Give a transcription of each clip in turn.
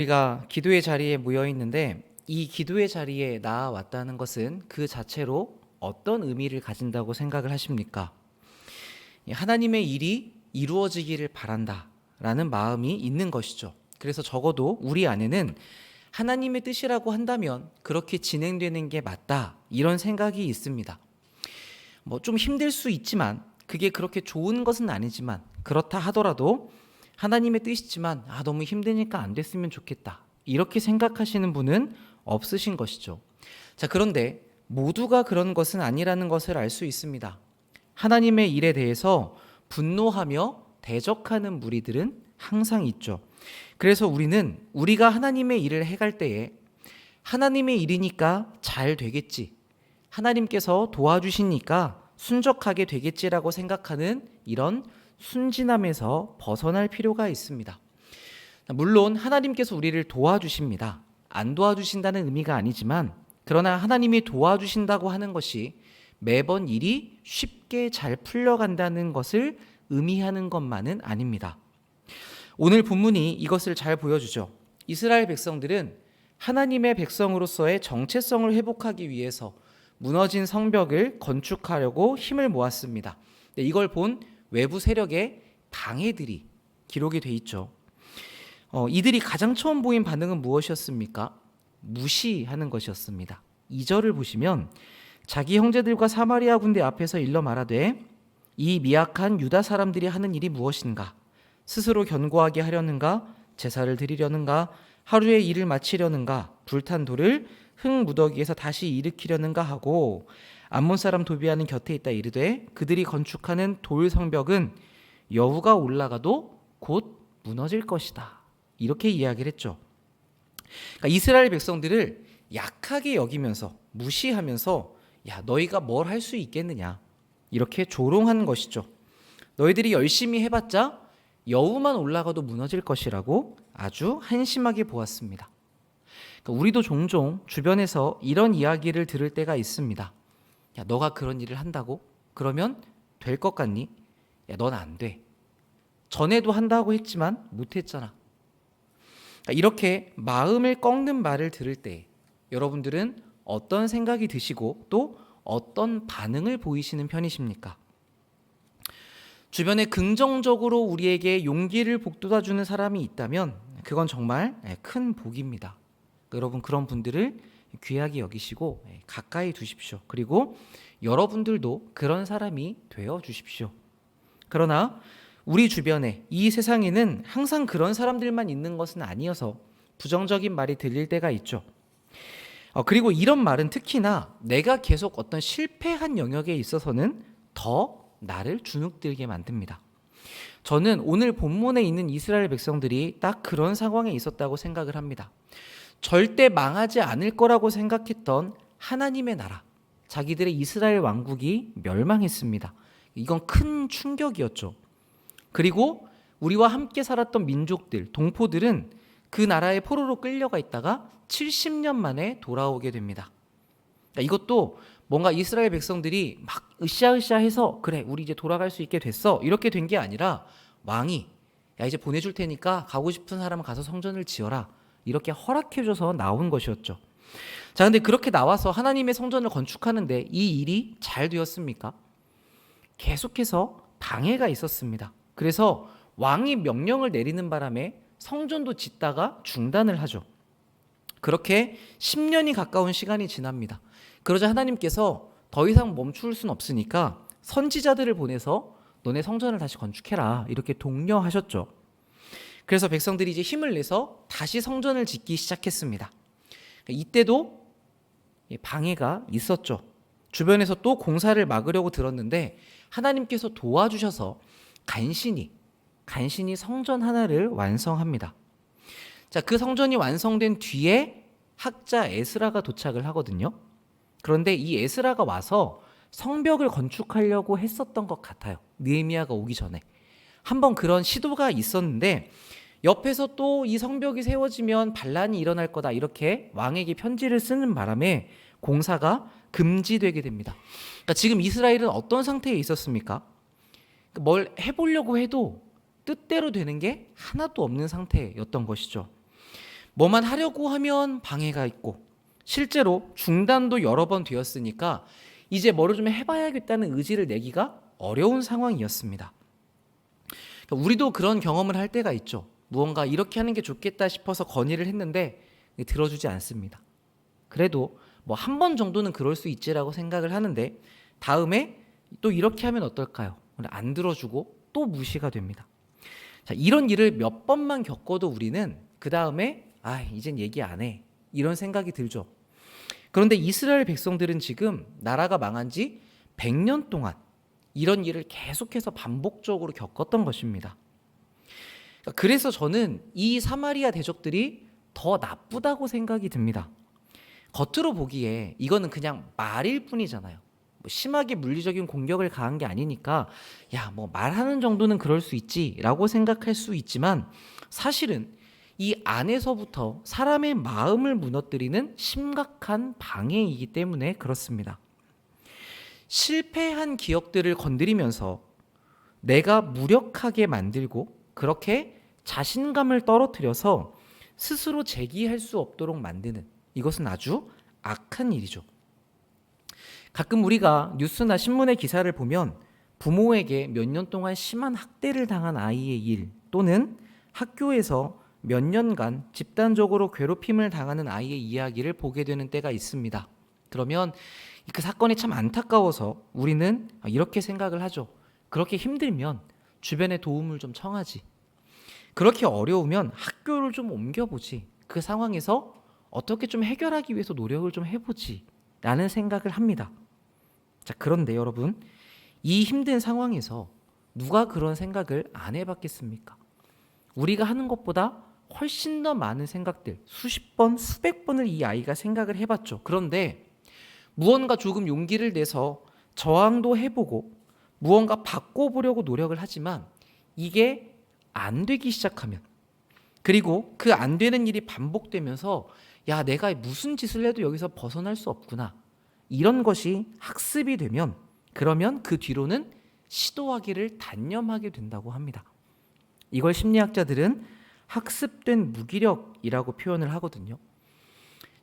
우리가 기도의 자리에 모여 있는데 이 기도의 자리에 나아왔다는 것은 그 자체로 어떤 의미를 가진다고 생각을 하십니까? 하나님의 일이 이루어지기를 바란다라는 마음이 있는 것이죠. 그래서 적어도 우리 안에는 하나님의 뜻이라고 한다면 그렇게 진행되는 게 맞다, 이런 생각이 있습니다. 좀 힘들 수 있지만, 그게 그렇게 좋은 것은 아니지만, 그렇다 하더라도 하나님의 뜻이지만 너무 힘드니까 안 됐으면 좋겠다, 이렇게 생각하시는 분은 없으신 것이죠. 자, 그런데 모두가 그런 것은 아니라는 것을 알 수 있습니다. 하나님의 일에 대해서 분노하며 대적하는 무리들은 항상 있죠. 그래서 우리가 하나님의 일을 해갈 때에 하나님의 일이니까 잘 되겠지, 하나님께서 도와주시니까 순적하게 되겠지라고 생각하는 이런 순진함에서 벗어날 필요가 있습니다. 물론 하나님께서 우리를 도와주십니다. 안 도와주신다는 의미가 아니지만, 그러나 하나님이 도와주신다고 하는 것이 매번 일이 쉽게 잘 풀려간다는 것을 의미하는 것만은 아닙니다. 오늘 본문이 이것을 잘 보여주죠. 이스라엘 백성들은 하나님의 백성으로서의 정체성을 회복하기 위해서 무너진 성벽을 건축하려고 힘을 모았습니다. 이걸 본 외부 세력의 방해들이 기록이 돼 있죠. 이들이 가장 처음 보인 반응은 무엇이었습니까? 무시하는 것이었습니다. 2절을 보시면 자기 형제들과 사마리아 군대 앞에서 일러 말하되 이 미약한 유다 사람들이 하는 일이 무엇인가? 스스로 견고하게 하려는가? 제사를 드리려는가? 하루의 일을 마치려는가? 불탄 돌을 흙 무더기에서 다시 일으키려는가 하고 암몬 사람 도비아는 곁에 있다 이르되 그들이 건축하는 돌 성벽은 여우가 올라가도 곧 무너질 것이다, 이렇게 이야기를 했죠. 그러니까 이스라엘 백성들을 약하게 여기면서 무시하면서 너희가 뭘 할 수 있겠느냐, 이렇게 조롱하는 것이죠. 너희들이 열심히 해봤자 여우만 올라가도 무너질 것이라고 아주 한심하게 보았습니다. 그러니까 우리도 종종 주변에서 이런 이야기를 들을 때가 있습니다. 너가 그런 일을 한다고? 그러면 될 것 같니? 넌 안 돼. 전에도 한다고 했지만 못했잖아. 그러니까 이렇게 마음을 꺾는 말을 들을 때 여러분들은 어떤 생각이 드시고 또 어떤 반응을 보이시는 편이십니까? 주변에 긍정적으로 우리에게 용기를 북돋아주는 사람이 있다면 그건 정말 큰 복입니다. 여러분, 그런 분들을 귀하게 여기시고 가까이 두십시오. 그리고 여러분들도 그런 사람이 되어 주십시오. 그러나 우리 주변에, 이 세상에는 항상 그런 사람들만 있는 것은 아니어서 부정적인 말이 들릴 때가 있죠. 그리고 이런 말은 특히나 내가 계속 어떤 실패한 영역에 있어서는 더 나를 주눅들게 만듭니다. 저는 오늘 본문에 있는 이스라엘 백성들이 딱 그런 상황에 있었다고 생각을 합니다. 절대 망하지 않을 거라고 생각했던 하나님의 나라, 자기들의 이스라엘 왕국이 멸망했습니다. 이건 큰 충격이었죠. 그리고 우리와 함께 살았던 민족들, 동포들은 그 나라에 포로로 끌려가 있다가 70년 만에 돌아오게 됩니다. 이것도 뭔가 이스라엘 백성들이 막 으쌰으쌰해서 그래 우리 이제 돌아갈 수 있게 됐어, 이렇게 된 게 아니라 왕이 이제 보내줄 테니까 가고 싶은 사람은 가서 성전을 지어라, 이렇게 허락해줘서 나온 것이었죠. 자, 근데 그렇게 나와서 하나님의 성전을 건축하는데 이 일이 잘 되었습니까? 계속해서 방해가 있었습니다. 그래서 왕이 명령을 내리는 바람에 성전도 짓다가 중단을 하죠. 그렇게 10년이 가까운 시간이 지납니다. 그러자 하나님께서 더 이상 멈출 수는 없으니까 선지자들을 보내서 너네 성전을 다시 건축해라, 이렇게 독려하셨죠. 그래서 백성들이 이제 힘을 내서 다시 성전을 짓기 시작했습니다. 이때도 방해가 있었죠. 주변에서 또 공사를 막으려고 들었는데 하나님께서 도와주셔서 간신히 성전 하나를 완성합니다. 자, 그 성전이 완성된 뒤에 학자 에스라가 도착을 하거든요. 그런데 이 에스라가 와서 성벽을 건축하려고 했었던 것 같아요. 느헤미야가 오기 전에 한번 그런 시도가 있었는데 옆에서 또 이 성벽이 세워지면 반란이 일어날 거다, 이렇게 왕에게 편지를 쓰는 바람에 공사가 금지되게 됩니다. 그러니까 지금 이스라엘은 어떤 상태에 있었습니까? 뭘 해보려고 해도 뜻대로 되는 게 하나도 없는 상태였던 것이죠. 뭐만 하려고 하면 방해가 있고 실제로 중단도 여러 번 되었으니까 이제 뭐를 좀 해봐야겠다는 의지를 내기가 어려운 상황이었습니다. 그러니까 우리도 그런 경험을 할 때가 있죠. 무언가 이렇게 하는 게 좋겠다 싶어서 건의를 했는데 들어주지 않습니다. 그래도 뭐 한 번 정도는 그럴 수 있지라고 생각을 하는데 다음에 또 이렇게 하면 어떨까요? 안 들어주고 또 무시가 됩니다. 자, 이런 일을 몇 번만 겪어도 우리는 그 다음에 이젠 얘기 안 해. 이런 생각이 들죠. 그런데 이스라엘 백성들은 지금 나라가 망한 지 100년 동안 이런 일을 계속해서 반복적으로 겪었던 것입니다. 그래서 저는 이 사마리아 대적들이 더 나쁘다고 생각이 듭니다. 겉으로 보기에 이거는 그냥 말일 뿐이잖아요. 뭐 심하게 물리적인 공격을 가한 게 아니니까 뭐 말하는 정도는 그럴 수 있지라고 생각할 수 있지만 사실은 이 안에서부터 사람의 마음을 무너뜨리는 심각한 방해이기 때문에 그렇습니다. 실패한 기억들을 건드리면서 내가 무력하게 만들고 그렇게 자신감을 떨어뜨려서 스스로 제기할 수 없도록 만드는 이것은 아주 악한 일이죠. 가끔 우리가 뉴스나 신문의 기사를 보면 부모에게 몇 년 동안 심한 학대를 당한 아이의 일 또는 학교에서 몇 년간 집단적으로 괴롭힘을 당하는 아이의 이야기를 보게 되는 때가 있습니다. 그러면 그 사건이 참 안타까워서 우리는 이렇게 생각을 하죠. 그렇게 힘들면 주변에 도움을 좀 청하지. 그렇게 어려우면 학교를 좀 옮겨보지. 그 상황에서 어떻게 좀 해결하기 위해서 노력을 좀 해보지 라는 생각을 합니다. 자, 그런데 여러분, 이 힘든 상황에서 누가 그런 생각을 안 해봤겠습니까? 우리가 하는 것보다 훨씬 더 많은 생각들, 수십 번, 수백 번을 이 아이가 생각을 해봤죠. 그런데 무언가 조금 용기를 내서 저항도 해보고 무언가 바꿔보려고 노력을 하지만 이게 안 되기 시작하면, 그리고 그 안 되는 일이 반복되면서 내가 무슨 짓을 해도 여기서 벗어날 수 없구나, 이런 것이 학습이 되면 그러면 그 뒤로는 시도하기를 단념하게 된다고 합니다. 이걸 심리학자들은 학습된 무기력이라고 표현을 하거든요.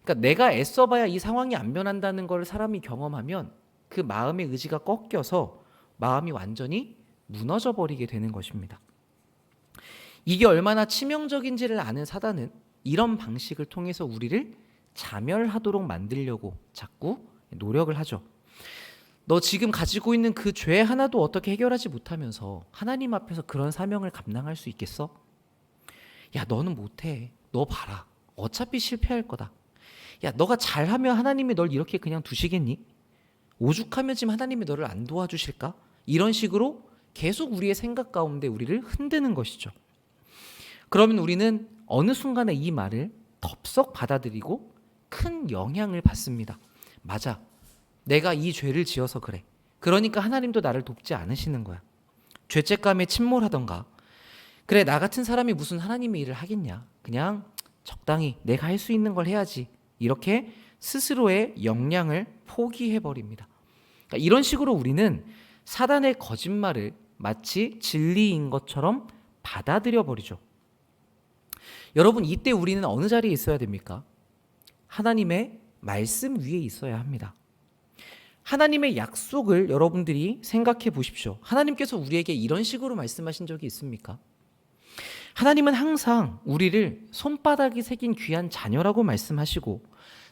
그러니까 내가 애써봐야 이 상황이 안 변한다는 걸 사람이 경험하면 그 마음의 의지가 꺾여서 마음이 완전히 무너져 버리게 되는 것입니다. 이게 얼마나 치명적인지를 아는 사단은 이런 방식을 통해서 우리를 자멸하도록 만들려고 자꾸 노력을 하죠. 너 지금 가지고 있는 그 죄 하나도 어떻게 해결하지 못하면서 하나님 앞에서 그런 사명을 감당할 수 있겠어? 너는 못해. 너 봐라. 어차피 실패할 거다. 너가 잘하면 하나님이 널 이렇게 그냥 두시겠니? 오죽하면 지금 하나님이 너를 안 도와주실까? 이런 식으로 계속 우리의 생각 가운데 우리를 흔드는 것이죠. 그러면 우리는 어느 순간에 이 말을 덥석 받아들이고 큰 영향을 받습니다. 맞아. 내가 이 죄를 지어서 그래. 그러니까 하나님도 나를 돕지 않으시는 거야. 죄책감에 침몰하던가, 그래 나 같은 사람이 무슨 하나님의 일을 하겠냐, 그냥 적당히 내가 할 수 있는 걸 해야지, 이렇게 스스로의 역량을 포기해버립니다. 그러니까 이런 식으로 우리는 사단의 거짓말을 마치 진리인 것처럼 받아들여버리죠. 여러분, 이때 우리는 어느 자리에 있어야 됩니까? 하나님의 말씀 위에 있어야 합니다. 하나님의 약속을 여러분들이 생각해 보십시오. 하나님께서 우리에게 이런 식으로 말씀하신 적이 있습니까? 하나님은 항상 우리를 손바닥이 새긴 귀한 자녀라고 말씀하시고,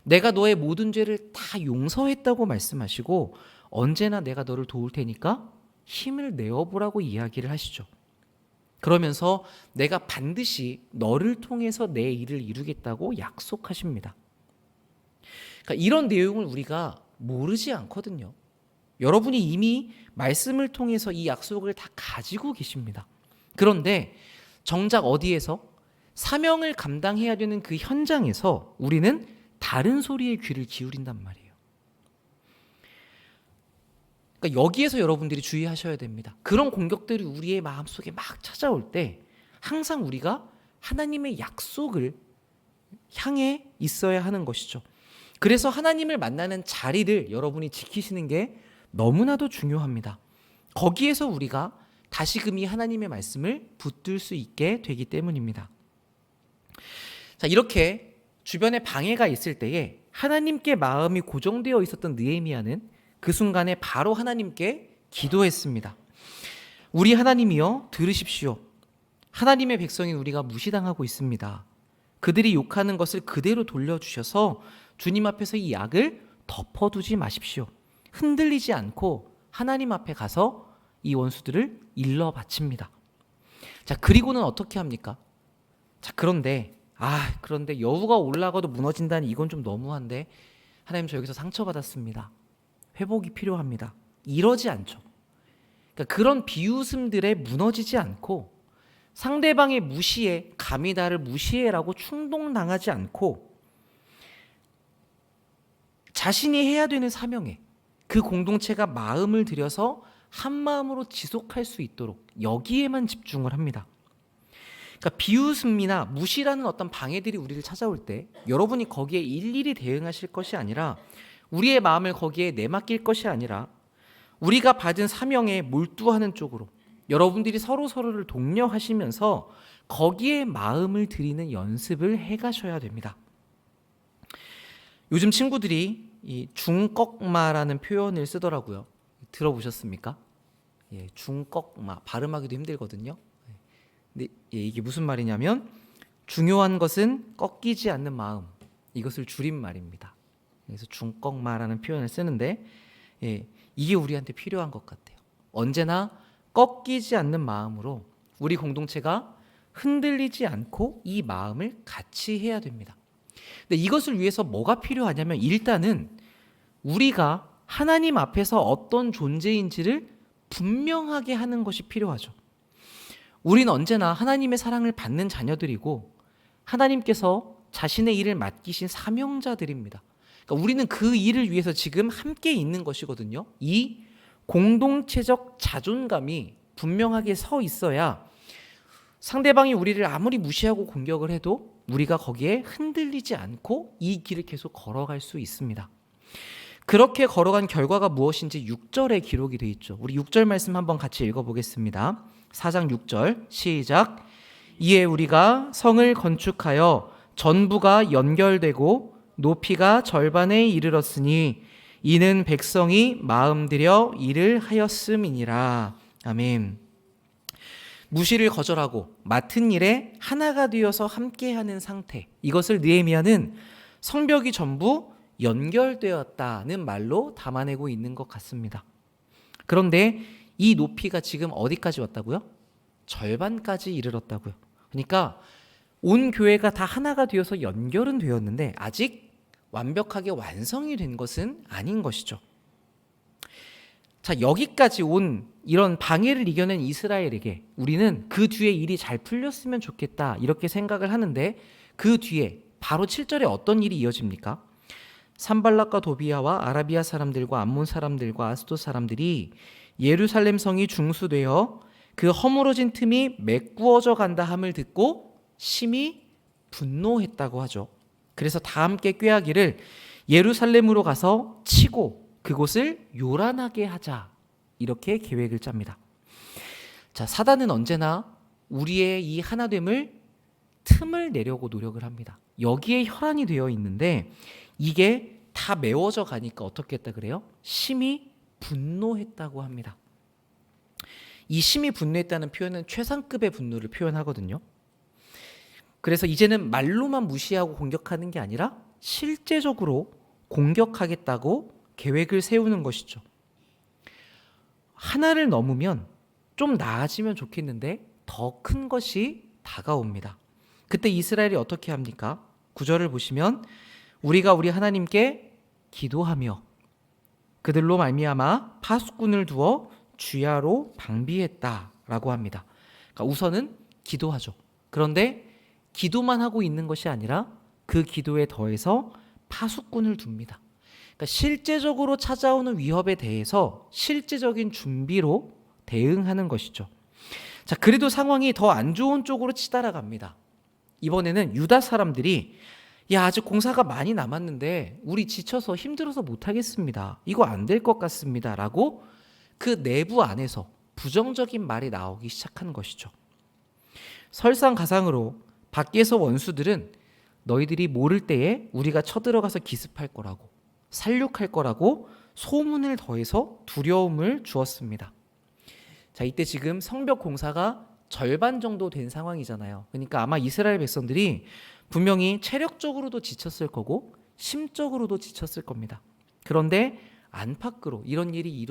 내가 너의 모든 죄를 다 용서했다고 말씀하시고, 언제나 내가 너를 도울 테니까 힘을 내어보라고 이야기를 하시죠. 그러면서 내가 반드시 너를 통해서 내 일을 이루겠다고 약속하십니다. 그러니까 이런 내용을 우리가 모르지 않거든요. 여러분이 이미 말씀을 통해서 이 약속을 다 가지고 계십니다. 그런데 정작 어디에서 사명을 감당해야 되는 그 현장에서 우리는 다른 소리에 귀를 기울인단 말이에요. 그러니까 여기에서 여러분들이 주의하셔야 됩니다. 그런 공격들이 우리의 마음속에 막 찾아올 때 항상 우리가 하나님의 약속을 향해 있어야 하는 것이죠. 그래서 하나님을 만나는 자리를 여러분이 지키시는 게 너무나도 중요합니다. 거기에서 우리가 다시금 이 하나님의 말씀을 붙들 수 있게 되기 때문입니다. 자, 이렇게 주변에 방해가 있을 때에 하나님께 마음이 고정되어 있었던 느헤미야는 그 순간에 바로 하나님께 기도했습니다. 우리 하나님이여 들으십시오. 하나님의 백성인 우리가 무시당하고 있습니다. 그들이 욕하는 것을 그대로 돌려주셔서 주님 앞에서 이 악을 덮어두지 마십시오. 흔들리지 않고 하나님 앞에 가서 이 원수들을 일러 바칩니다. 자, 그리고는 어떻게 합니까? 자, 그런데 여우가 올라가도 무너진다니 이건 좀 너무한데, 하나님 저 여기서 상처받았습니다. 회복이 필요합니다. 이러지 않죠. 그러니까 그런 비웃음들에 무너지지 않고 상대방의 무시에 감히 나를 무시해라고 충동당하지 않고 자신이 해야 되는 사명에 그 공동체가 마음을 들여서 한 마음으로 지속할 수 있도록 여기에만 집중을 합니다. 그러니까 비웃음이나 무시라는 어떤 방해들이 우리를 찾아올 때 여러분이 거기에 일일이 대응하실 것이 아니라, 우리의 마음을 거기에 내맡길 것이 아니라 우리가 받은 사명에 몰두하는 쪽으로 여러분들이 서로를 독려하시면서 거기에 마음을 들이는 연습을 해가셔야 됩니다. 요즘 친구들이 이 중꺽마라는 표현을 쓰더라고요. 들어보셨습니까? 예, 중꺽마 발음하기도 힘들거든요. 근데 이게 무슨 말이냐면, 중요한 것은 꺾이지 않는 마음, 이것을 줄인 말입니다. 그래서 중꺽마라는 표현을 쓰는데, 이게 우리한테 필요한 것 같아요. 언제나 꺾이지 않는 마음으로 우리 공동체가 흔들리지 않고 이 마음을 같이 해야 됩니다. 근데 이것을 위해서 뭐가 필요하냐면, 일단은 우리가 하나님 앞에서 어떤 존재인지를 분명하게 하는 것이 필요하죠. 우리는 언제나 하나님의 사랑을 받는 자녀들이고 하나님께서 자신의 일을 맡기신 사명자들입니다. 그러니까 우리는 그 일을 위해서 지금 함께 있는 것이거든요. 이 공동체적 자존감이 분명하게 서 있어야 상대방이 우리를 아무리 무시하고 공격을 해도 우리가 거기에 흔들리지 않고 이 길을 계속 걸어갈 수 있습니다. 그렇게 걸어간 결과가 무엇인지 6절에 기록이 되어 있죠. 우리 6절 말씀 한번 같이 읽어보겠습니다. 4장 6절 시작. 이에 우리가 성을 건축하여 전부가 연결되고 높이가 절반에 이르렀으니 이는 백성이 마음들여 일을 하였음이니라. 아멘. 무시를 거절하고 맡은 일에 하나가 되어서 함께하는 상태, 이것을 느헤미야는 성벽이 전부 연결되었다는 말로 담아내고 있는 것 같습니다. 그런데 이 높이가 지금 어디까지 왔다고요? 절반까지 이르렀다고요. 그러니까 온 교회가 다 하나가 되어서 연결은 되었는데 아직 완벽하게 완성이 된 것은 아닌 것이죠. 자, 여기까지 온 이런 방해를 이겨낸 이스라엘에게 우리는 그 뒤에 일이 잘 풀렸으면 좋겠다 이렇게 생각을 하는데, 그 뒤에 바로 7절에 어떤 일이 이어집니까? 산발락과 도비아와 아라비아 사람들과 암몬 사람들과 아스돗 사람들이 예루살렘 성이 중수되어 그 허물어진 틈이 메꾸어져 간다 함을 듣고 심히 분노했다고 하죠. 그래서 다 함께 꾀하기를 예루살렘으로 가서 치고 그곳을 요란하게 하자, 이렇게 계획을 짭니다. 자, 사단은 언제나 우리의 이 하나됨을 틈을 내려고 노력을 합니다. 여기에 혈안이 되어 있는데 이게 다 메워져 가니까 어떻게 했다 그래요? 심히 분노했다고 합니다. 이 심히 분노했다는 표현은 최상급의 분노를 표현하거든요. 그래서 이제는 말로만 무시하고 공격하는 게 아니라 실제적으로 공격하겠다고 계획을 세우는 것이죠. 하나를 넘으면 좀 나아지면 좋겠는데 더 큰 것이 다가옵니다. 그때 이스라엘이 어떻게 합니까? 9절을 보시면 우리가 우리 하나님께 기도하며 그들로 말미암아 파수꾼을 두어 주야로 방비했다라고 합니다. 그러니까 우선은 기도하죠. 그런데 기도만 하고 있는 것이 아니라 그 기도에 더해서 파수꾼을 둡니다. 그러니까 실제적으로 찾아오는 위협에 대해서 실제적인 준비로 대응하는 것이죠. 자, 그래도 상황이 더 안 좋은 쪽으로 치달아갑니다. 이번에는 유다 사람들이 아직 공사가 많이 남았는데 우리 지쳐서 힘들어서 못하겠습니다. 이거 안 될 것 같습니다. 라고 그 내부 안에서 부정적인 말이 나오기 시작한 것이죠. 설상가상으로 밖에서 원수들은 너희들이 모를 때에 우리가 쳐들어가서 기습할 거라고, 살육할 거라고 소문을 더해서 두려움을 주었습니다. 자, 이때 지금 성벽 공사가 절반 정도 된 상황이잖아요. 그러니까 아마 이스라엘 백성들이 분명히 체력적으로도 지쳤을 거고 심적으로도 지쳤을 겁니다. 그런데 안팎으로 이런 일이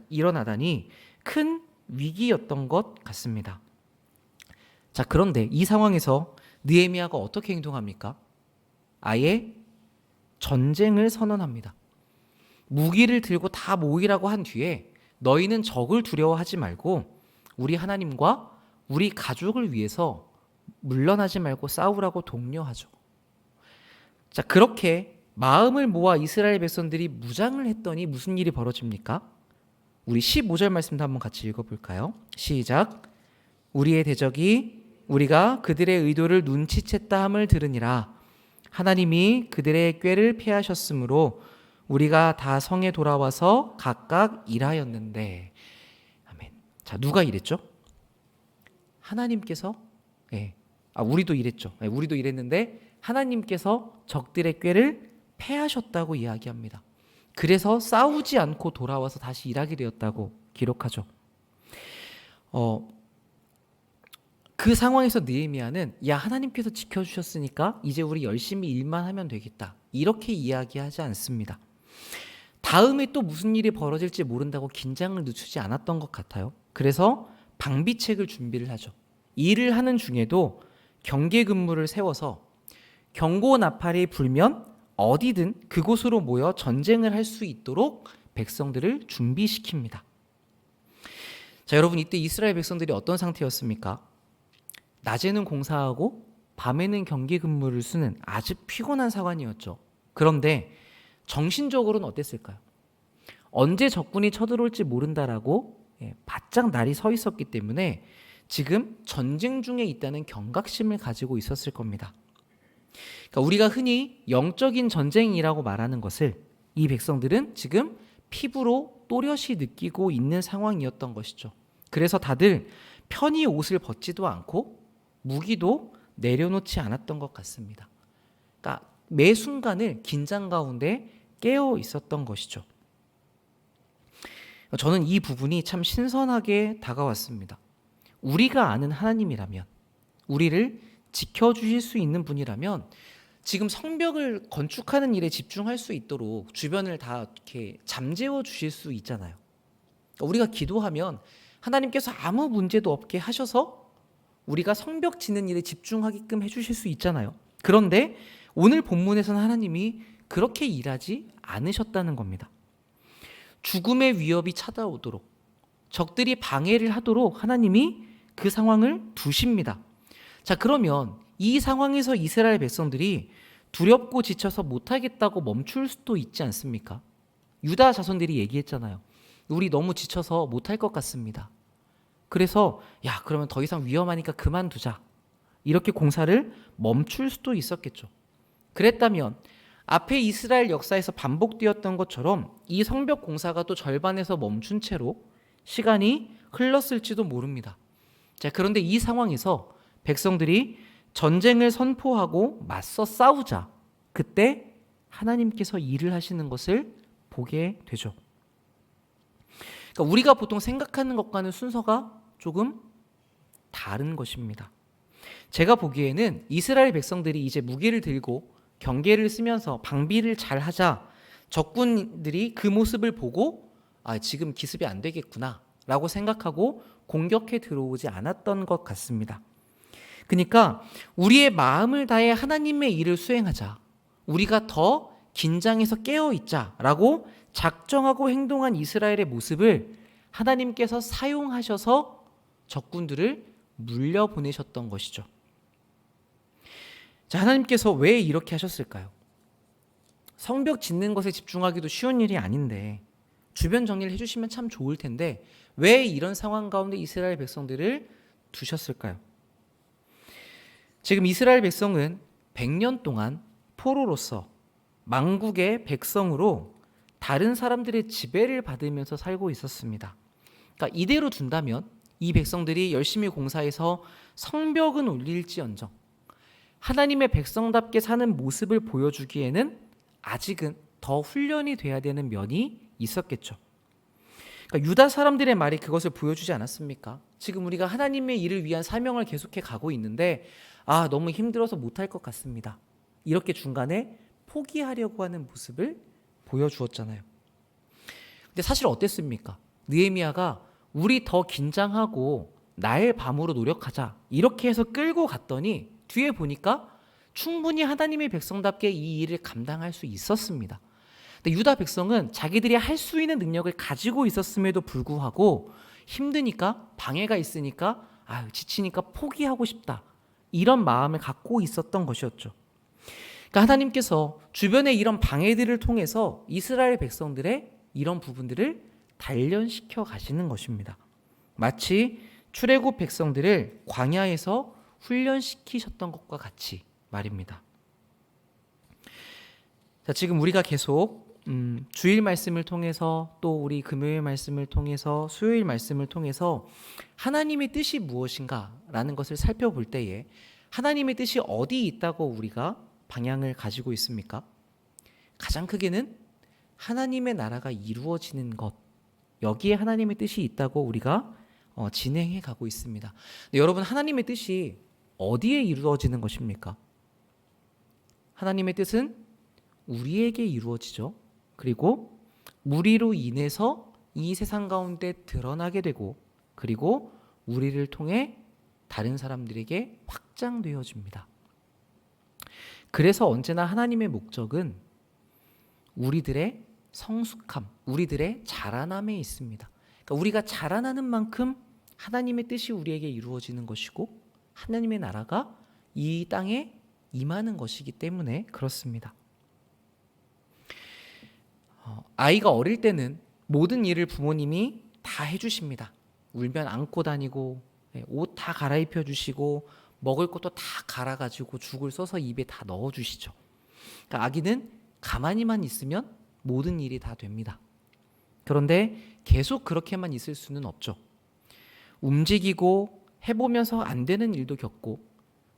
일어나다니 큰 위기였던 것 같습니다. 자, 그런데 이 상황에서 느헤미야가 어떻게 행동합니까? 아예 전쟁을 선언합니다. 무기를 들고 다 모이라고 한 뒤에 너희는 적을 두려워하지 말고 우리 하나님과 우리 가족을 위해서 물러나지 말고 싸우라고 독려하죠. 자, 그렇게 마음을 모아 이스라엘 백성들이 무장을 했더니 무슨 일이 벌어집니까? 우리 15절 말씀도 한번 같이 읽어볼까요? 시작. 우리의 대적이 우리가 그들의 의도를 눈치챘다 함을 들으니라. 하나님이 그들의 꾀를 피하셨으므로 우리가 다 성에 돌아와서 각각 일하였는데. 아멘. 자, 누가 일했죠? 하나님께서. 우리도 일했죠. 우리도 일했는데 하나님께서 적들의 꾀를 패하셨다고 이야기합니다. 그래서 싸우지 않고 돌아와서 다시 일하게 되었다고 기록하죠. 그 상황에서 느헤미야는 야, 하나님께서 지켜주셨으니까 이제 우리 열심히 일만 하면 되겠다, 이렇게 이야기하지 않습니다. 다음에 또 무슨 일이 벌어질지 모른다고 긴장을 늦추지 않았던 것 같아요. 그래서 방비책을 준비를 하죠. 일을 하는 중에도 경계 근무를 세워서 경고 나팔이 불면 어디든 그곳으로 모여 전쟁을 할 수 있도록 백성들을 준비시킵니다. 자, 여러분, 이때 이스라엘 백성들이 어떤 상태였습니까? 낮에는 공사하고 밤에는 경계 근무를 쓰는 아주 피곤한 상황이었죠. 그런데 정신적으로는 어땠을까요? 언제 적군이 쳐들어올지 모른다라고 바짝 날이 서 있었기 때문에 지금 전쟁 중에 있다는 경각심을 가지고 있었을 겁니다. 그러니까 우리가 흔히 영적인 전쟁이라고 말하는 것을 이 백성들은 지금 피부로 또렷이 느끼고 있는 상황이었던 것이죠. 그래서 다들 편히 옷을 벗지도 않고 무기도 내려놓지 않았던 것 같습니다. 그러니까 매 순간을 긴장 가운데 깨어 있었던 것이죠. 저는 이 부분이 참 신선하게 다가왔습니다. 우리가 아는 하나님이라면, 우리를 지켜주실 수 있는 분이라면 지금 성벽을 건축하는 일에 집중할 수 있도록 주변을 다 이렇게 잠재워 주실 수 있잖아요. 우리가 기도하면 하나님께서 아무 문제도 없게 하셔서 우리가 성벽 짓는 일에 집중하게끔 해주실 수 있잖아요. 그런데 오늘 본문에서는 하나님이 그렇게 일하지 않으셨다는 겁니다. 죽음의 위협이 찾아오도록, 적들이 방해를 하도록 하나님이 그 상황을 두십니다. 자, 그러면 이 상황에서 이스라엘 백성들이 두렵고 지쳐서 못하겠다고 멈출 수도 있지 않습니까? 유다 자손들이 얘기했잖아요. 우리 너무 지쳐서 못할 것 같습니다. 그래서 야, 그러면 더 이상 위험하니까 그만두자, 이렇게 공사를 멈출 수도 있었겠죠. 그랬다면 앞에 이스라엘 역사에서 반복되었던 것처럼 이 성벽 공사가 또 절반에서 멈춘 채로 시간이 흘렀을지도 모릅니다. 자, 그런데 이 상황에서 백성들이 전쟁을 선포하고 맞서 싸우자, 그때 하나님께서 일을 하시는 것을 보게 되죠. 그러니까 우리가 보통 생각하는 것과는 순서가 조금 다른 것입니다. 제가 보기에는 이스라엘 백성들이 이제 무기를 들고 경계를 쓰면서 방비를 잘 하자 적군들이 그 모습을 보고 지금 기습이 안 되겠구나 라고 생각하고 공격해 들어오지 않았던 것 같습니다. 그러니까 우리의 마음을 다해 하나님의 일을 수행하자, 우리가 더 긴장해서 깨어있자 라고 작정하고 행동한 이스라엘의 모습을 하나님께서 사용하셔서 적군들을 물려보내셨던 것이죠. 자, 하나님께서 왜 이렇게 하셨을까요? 성벽 짓는 것에 집중하기도 쉬운 일이 아닌데 주변 정리를 해주시면 참 좋을 텐데 왜 이런 상황 가운데 이스라엘 백성들을 두셨을까요? 지금 이스라엘 백성은 100년 동안 포로로서 망국의 백성으로 다른 사람들의 지배를 받으면서 살고 있었습니다. 그러니까 이대로 둔다면 이 백성들이 열심히 공사해서 성벽은 올릴지언정 하나님의 백성답게 사는 모습을 보여주기에는 아직은 더 훈련이 돼야 되는 면이 있었겠죠. 그러니까 유다 사람들의 말이 그것을 보여주지 않았습니까? 지금 우리가 하나님의 일을 위한 사명을 계속해 가고 있는데 너무 힘들어서 못할 것 같습니다. 이렇게 중간에 포기하려고 하는 모습을 보여주었잖아요. 근데 사실 어땠습니까? 느헤미야가 우리 더 긴장하고 날 밤으로 노력하자 이렇게 해서 끌고 갔더니 뒤에 보니까 충분히 하나님의 백성답게 이 일을 감당할 수 있었습니다. 근데 유다 백성은 자기들이 할 수 있는 능력을 가지고 있었음에도 불구하고 힘드니까, 방해가 있으니까, 지치니까 포기하고 싶다, 이런 마음을 갖고 있었던 것이었죠. 그러니까 하나님께서 주변의 이런 방해들을 통해서 이스라엘 백성들의 이런 부분들을 단련시켜 가시는 것입니다. 마치 출애굽 백성들을 광야에서 훈련시키셨던 것과 같이 말입니다. 자, 지금 우리가 계속 주일 말씀을 통해서, 또 우리 금요일 말씀을 통해서, 수요일 말씀을 통해서 하나님의 뜻이 무엇인가라는 것을 살펴볼 때에 하나님의 뜻이 어디 있다고 우리가 방향을 가지고 있습니까? 가장 크게는 하나님의 나라가 이루어지는 것, 여기에 하나님의 뜻이 있다고 우리가 진행해 가고 있습니다. 근데 여러분, 하나님의 뜻이 어디에 이루어지는 것입니까? 하나님의 뜻은 우리에게 이루어지죠. 그리고 우리로 인해서 이 세상 가운데 드러나게 되고, 그리고 우리를 통해 다른 사람들에게 확장되어집니다. 그래서 언제나 하나님의 목적은 우리들의 성숙함, 우리들의 자라남에 있습니다. 그러니까 우리가 자라나는 만큼 하나님의 뜻이 우리에게 이루어지는 것이고 하나님의 나라가 이 땅에 임하는 것이기 때문에 그렇습니다. 아이가 어릴 때는 모든 일을 부모님이 다 해주십니다. 울면 안고 다니고, 옷 다 갈아입혀 주시고, 먹을 것도 다 갈아가지고 죽을 써서 입에 다 넣어주시죠. 그러니까 아기는 가만히만 있으면 모든 일이 다 됩니다. 그런데 계속 그렇게만 있을 수는 없죠. 움직이고 해보면서 안 되는 일도 겪고,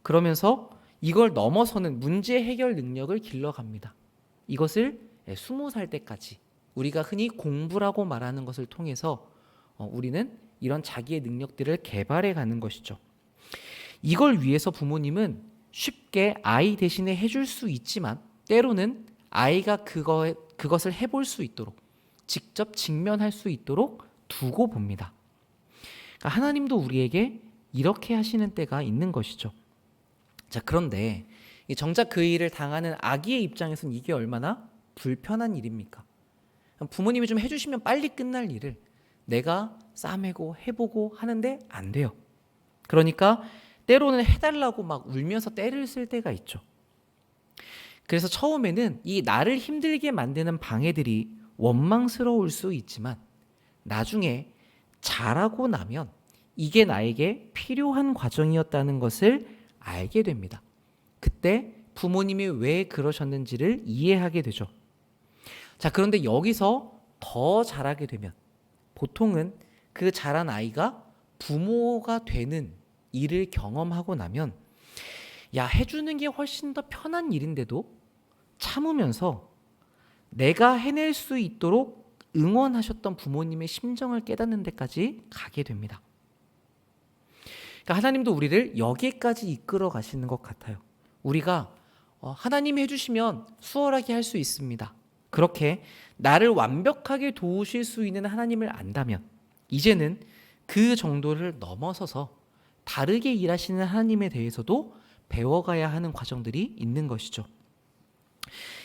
그러면서 이걸 넘어서는 문제 해결 능력을 길러갑니다. 이것을 20살 때까지 우리가 흔히 공부라고 말하는 것을 통해서 우리는 이런 자기의 능력들을 개발해 가는 것이죠. 이걸 위해서 부모님은 쉽게 아이 대신에 해줄 수 있지만 때로는 아이가 그것을 해볼 수 있도록, 직접 직면할 수 있도록 두고 봅니다. 그러니까 하나님도 우리에게 이렇게 하시는 때가 있는 것이죠. 자, 그런데 정작 그 일을 당하는 아기의 입장에서는 이게 얼마나 불편한 일입니까? 부모님이 좀 해주시면 빨리 끝날 일을 내가 싸매고 해보고 하는데 안 돼요. 그러니까 때로는 해달라고 막 울면서 떼를 쓸 때가 있죠. 그래서 처음에는 이 나를 힘들게 만드는 방해들이 원망스러울 수 있지만 나중에 잘하고 나면 이게 나에게 필요한 과정이었다는 것을 알게 됩니다. 그때 부모님이 왜 그러셨는지를 이해하게 되죠. 자, 그런데 여기서 더 잘하게 되면 보통은 그 자란 아이가 부모가 되는 일을 경험하고 나면 해주는 게 훨씬 더 편한 일인데도 참으면서 내가 해낼 수 있도록 응원하셨던 부모님의 심정을 깨닫는 데까지 가게 됩니다. 그러니까 하나님도 우리를 여기까지 이끌어 가시는 것 같아요. 우리가 하나님이 해주시면 수월하게 할 수 있습니다. 그렇게 나를 완벽하게 도우실 수 있는 하나님을 안다면 이제는 그 정도를 넘어서서 다르게 일하시는 하나님에 대해서도 배워가야 하는 과정들이 있는 것이죠.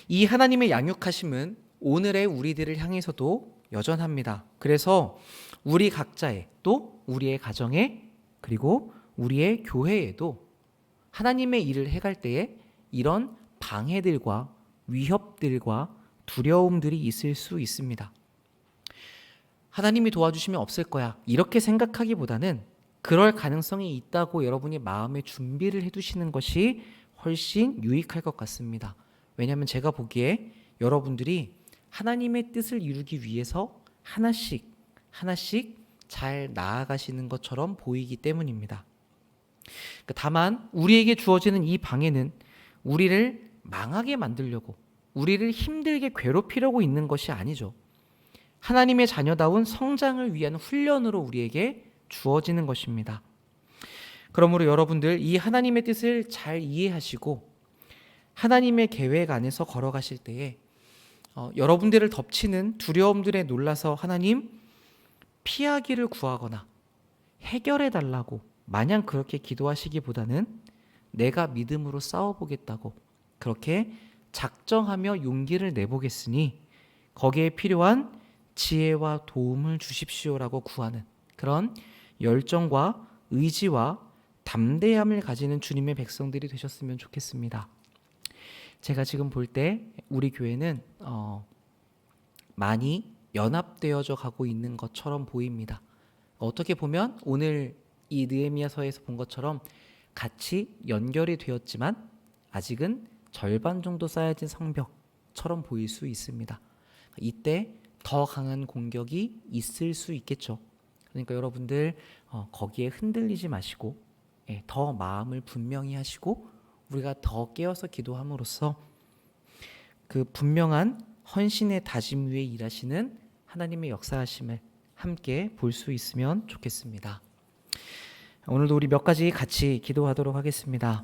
이 하나님의 양육하심은 오늘의 우리들을 향해서도 여전합니다. 그래서 우리 각자의, 또 우리의 가정에, 그리고 우리의 교회에도 하나님의 일을 해갈 때에 이런 방해들과 위협들과 두려움들이 있을 수 있습니다. 하나님이 도와주시면 없을 거야, 이렇게 생각하기보다는 그럴 가능성이 있다고 여러분이 마음의 준비를 해두시는 것이 훨씬 유익할 것 같습니다. 왜냐하면 제가 보기에 여러분들이 하나님의 뜻을 이루기 위해서 하나씩 잘 나아가시는 것처럼 보이기 때문입니다. 다만 우리에게 주어지는 이 방해는 우리를 망하게 만들려고, 우리를 힘들게 괴롭히려고 있는 것이 아니죠. 하나님의 자녀다운 성장을 위한 훈련으로 우리에게 주어지는 것입니다. 그러므로 여러분들 이 하나님의 뜻을 잘 이해하시고 하나님의 계획 안에서 걸어가실 때에 여러분들을 덮치는 두려움들에 놀라서 하나님 피하기를 구하거나 해결해 달라고 마냥 그렇게 기도하시기보다는 내가 믿음으로 싸워보겠다고 그렇게 작정하며 용기를 내보겠으니 거기에 필요한 지혜와 도움을 주십시오라고 구하는 그런 열정과 의지와 담대함을 가지는 주님의 백성들이 되셨으면 좋겠습니다. 제가 지금 볼 때 우리 교회는 많이 연합되어져 가고 있는 것처럼 보입니다. 어떻게 보면 오늘 이 느헤미야서에서 본 것처럼 같이 연결이 되었지만 아직은 절반 정도 쌓여진 성벽처럼 보일 수 있습니다. 이때 더 강한 공격이 있을 수 있겠죠. 그러니까 여러분들 거기에 흔들리지 마시고 더 마음을 분명히 하시고 우리가 더 깨어서 기도함으로써 그 분명한 헌신의 다짐 위에 일하시는 하나님의 역사하심을 함께 볼 수 있으면 좋겠습니다. 오늘도 우리 몇 가지 같이 기도하도록 하겠습니다.